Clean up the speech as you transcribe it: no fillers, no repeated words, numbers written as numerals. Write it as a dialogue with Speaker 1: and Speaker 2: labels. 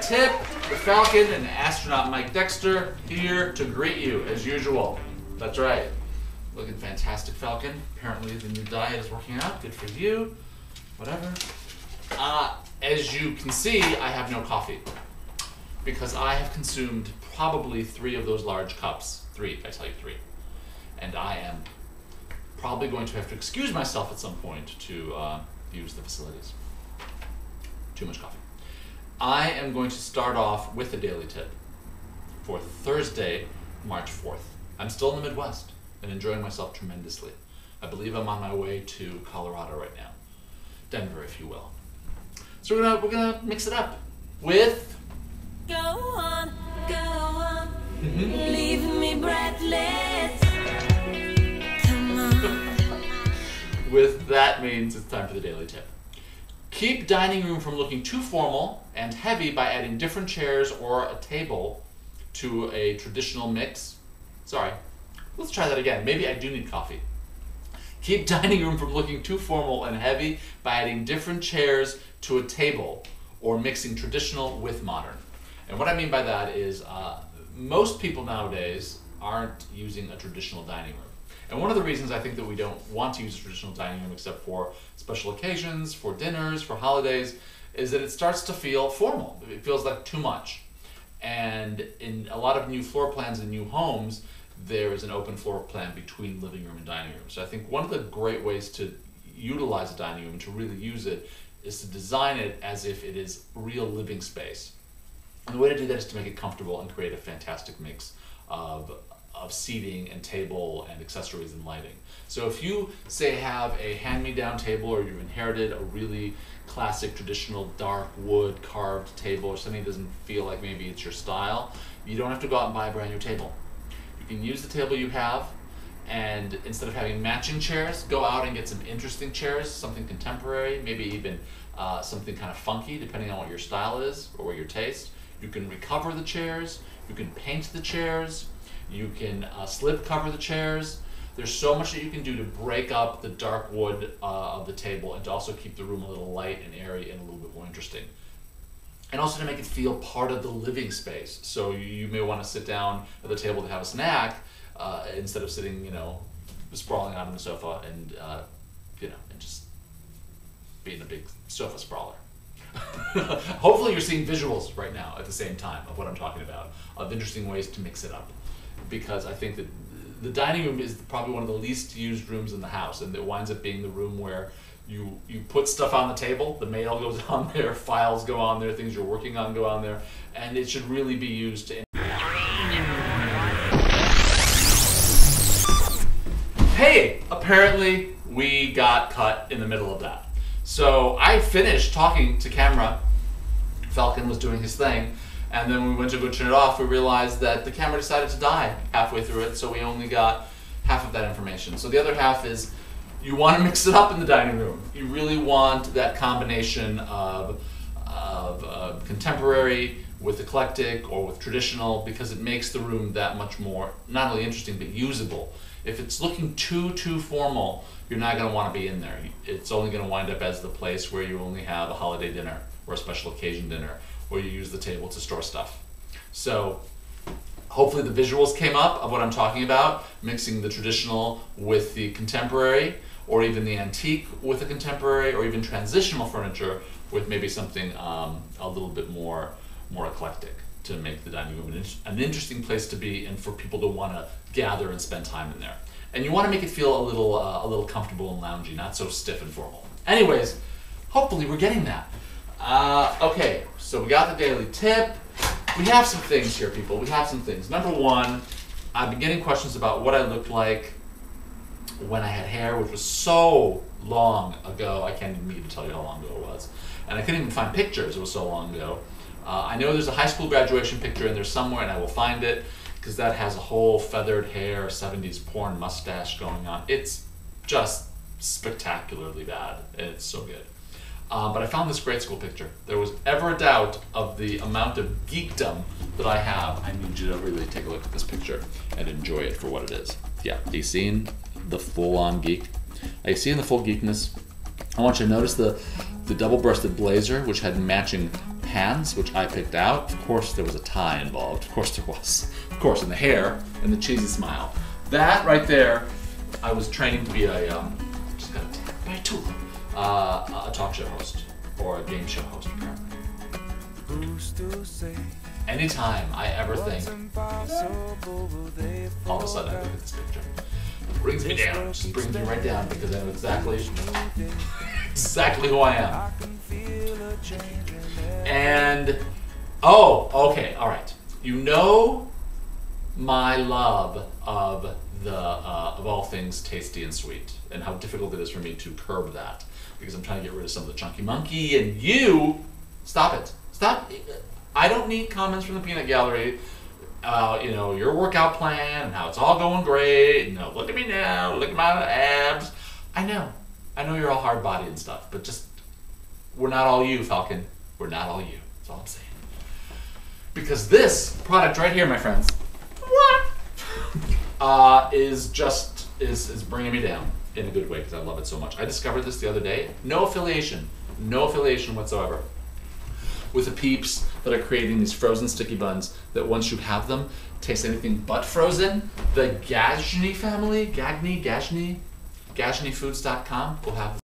Speaker 1: Tip, the Falcon, and astronaut Mike Dexter here to greet you as usual. That's right. Looking fantastic, Falcon. Apparently the new diet is working out. Good for you. Whatever. As you can see, I have no coffee because I have consumed probably 3 of those large cups. 3, I tell you 3. And I am probably going to have to excuse myself at some point to use the facilities. Too much coffee. I am going to start off with a daily tip for Thursday, March 4th. I'm still in the Midwest and enjoying myself tremendously. I believe I'm on my way to Colorado right now. Denver, if you will. So we're gonna mix it up with
Speaker 2: Go on, leave me breathless. Come on.
Speaker 1: With that means it's time for the daily tip. Keep dining room from looking too formal and heavy by adding different chairs or a table to a traditional mix. Sorry, let's try that again. Maybe I do need coffee. Keep dining room from looking too formal and heavy by adding different chairs to a table or mixing traditional with modern. And what I mean by that is most people nowadays aren't using a traditional dining room. And one of the reasons I think that we don't want to use a traditional dining room except for special occasions, for dinners, for holidays, is that it starts to feel formal. It feels like too much. And in a lot of new floor plans and new homes, there is an open floor plan between living room and dining room. So I think one of the great ways to utilize a dining room, to really use it, is to design it as if it is real living space. And the way to do that is to make it comfortable and create a fantastic mix of seating and table and accessories and lighting. So if you, say, have a hand-me-down table or you've inherited a really classic, traditional, dark wood carved table or something that doesn't feel like maybe it's your style, you don't have to go out and buy a brand new table. You can use the table you have, and instead of having matching chairs, go out and get some interesting chairs, something contemporary, maybe even something kind of funky, depending on what your style is or your taste. You can recover the chairs, you can paint the chairs, you can slip cover the chairs. There's so much that you can do to break up the dark wood of the table and to also keep the room a little light and airy and a little bit more interesting. And also to make it feel part of the living space. So you may want to sit down at the table to have a snack instead of sitting, sprawling out on the sofa and, and just being a big sofa sprawler. Hopefully you're seeing visuals right now at the same time of what I'm talking about, of interesting ways to mix it up. Because I think that the dining room is probably one of the least used rooms in the house, and it winds up being the room where you put stuff on the table, the mail goes on there, files go on there, things you're working on go on there, and it should really be used to... Hey, apparently we got cut in the middle of that. So I finished talking to camera, Falcon was doing his thing, and then when we went to go turn it off, we realized that the camera decided to die halfway through it, so we only got half of that information. So the other half is, you want to mix it up in the dining room. You really want that combination of contemporary with eclectic or with traditional, because it makes the room that much more, not only interesting, but usable. If it's looking too formal, you're not going to want to be in there. It's only going to wind up as the place where you only have a holiday dinner or a special occasion dinner, or you use the table to store stuff. So hopefully the visuals came up of what I'm talking about, mixing the traditional with the contemporary, or even the antique with the contemporary, or even transitional furniture with maybe something a little bit more eclectic to make the dining room an interesting place to be and for people to want to gather and spend time in there. And you want to make it feel a little comfortable and loungy, not so stiff and formal. Anyways, hopefully we're getting that. Okay, so we got the daily tip. We have some things here, people. We have some things. Number one, I've been getting questions about what I looked like when I had hair, which was so long ago. I can't even begin to tell you how long ago it was. And I couldn't even find pictures. It was so long ago. I know there's a high school graduation picture in there somewhere, and I will find it, because that has a whole feathered hair, 70s porn mustache going on. It's just spectacularly bad. It's so good. But I found this grade school picture. If there was ever a doubt of the amount of geekdom that I have, I need you to really take a look at this picture and enjoy it for what it is. Yeah, are you seeing the full-on geek? Are you seeing the full geekness? I want you to notice the double-breasted blazer, which had matching pants, which I picked out. Of course, there was a tie involved. Of course, there was. Of course, and the hair and the cheesy smile. That right there, I was training to be a just got attacked by a tulip, a talk show host or a game show host, apparently. Anytime I ever think, all of a sudden I look at this picture. It brings me down, just brings me right down because I know exactly who I am. And, oh, okay, all right. You know my love of of all things tasty and sweet, and how difficult it is for me to curb that because I'm trying to get rid of some of the chunky monkey. And you, stop it, stop. I don't need comments from the peanut gallery. You know, your workout plan and how it's all going great. No, look at me now, look at my abs. I know you're all hard body and stuff, but just we're not all you, Falcon. We're not all you. That's all I'm saying. Because this product right here, my friends, is bringing me down in a good way because I love it so much. I discovered this the other day. No affiliation whatsoever with the peeps that are creating these frozen sticky buns that once you have them taste anything but frozen. The Gagny family, Gagnyfoods.com will have